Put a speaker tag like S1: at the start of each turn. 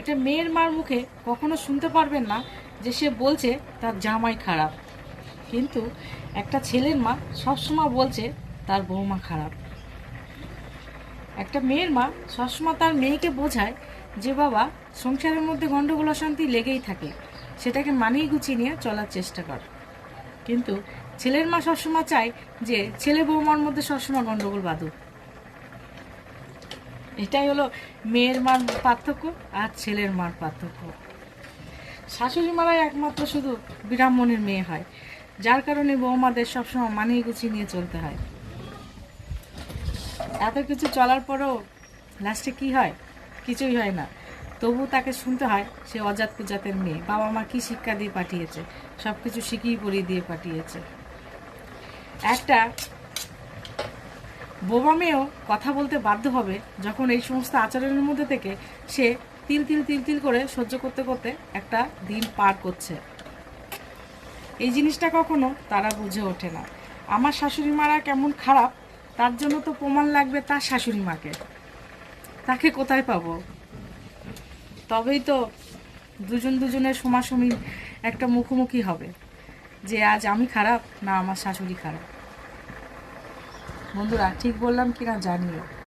S1: একটা মেয়ের মার মুখে কখনো শুনতে পারবেন না যে সে বলছে তার জামাই খারাপ, কিন্তু একটা ছেলের মা সবসময় বলছে তার বৌমা খারাপ। একটা মেয়ের মা সবসময় তার মেয়েকে বোঝায় যে বাবা, সংসারের মধ্যে গণ্ডগোল অশান্তি লেগেই থাকে, সেটাকে মানিয়ে গুছিয়ে নিয়ে চলার চেষ্টা কর। কিন্তু ছেলের মা সবসময় চায় যে ছেলে বৌমার মধ্যে সবসময় গণ্ডগোল বাঁধুক। এটাই হলো মেয়ের মার পার্থক্য আর ছেলের মার পার্থক্য। শাশুড়ি মারাই একমাত্র শুধু ব্রাহ্মণের মেয়ে হয়, যার কারণে বৌমাদের সবসময় মানিয়ে গুছিয়ে নিয়ে চলতে হয়। এত কিছু চলার পরেও লাস্টে কি হয়? কিছুই হয় না। তবু তাকে শুনতে হয় সে অজাত কুজাতের মেয়ে, বাবা মা কী শিক্ষা দিয়ে পাঠিয়েছে, সব কিছু শিখিয়ে পড়িয়ে দিয়ে পাঠিয়েছে। একটা বোবা মেয়েও কথা বলতে বাধ্য হবে যখন এই সমস্ত আচরণের মধ্যে থেকে সে তিল তিল তিল তিল করে সহ্য করতে করতে একটা দিন পার করছে। এই জিনিসটা কখনো তারা বুঝে ওঠে না। আমার শাশুড়ি মারা কেমন খারাপ, তার জন্য তো প্রমাণ লাগবে তার শাশুড়ি মাকে। তাকে কোথায় পাবো? তবেই তো দুজন দুজনের সমাসমী একটা মুখোমুখি হবে যে আজ আমি খারাপ না আমার শাশুড়ি খারাপ। বন্ধুরা, ঠিক বললাম কিনা জানিও।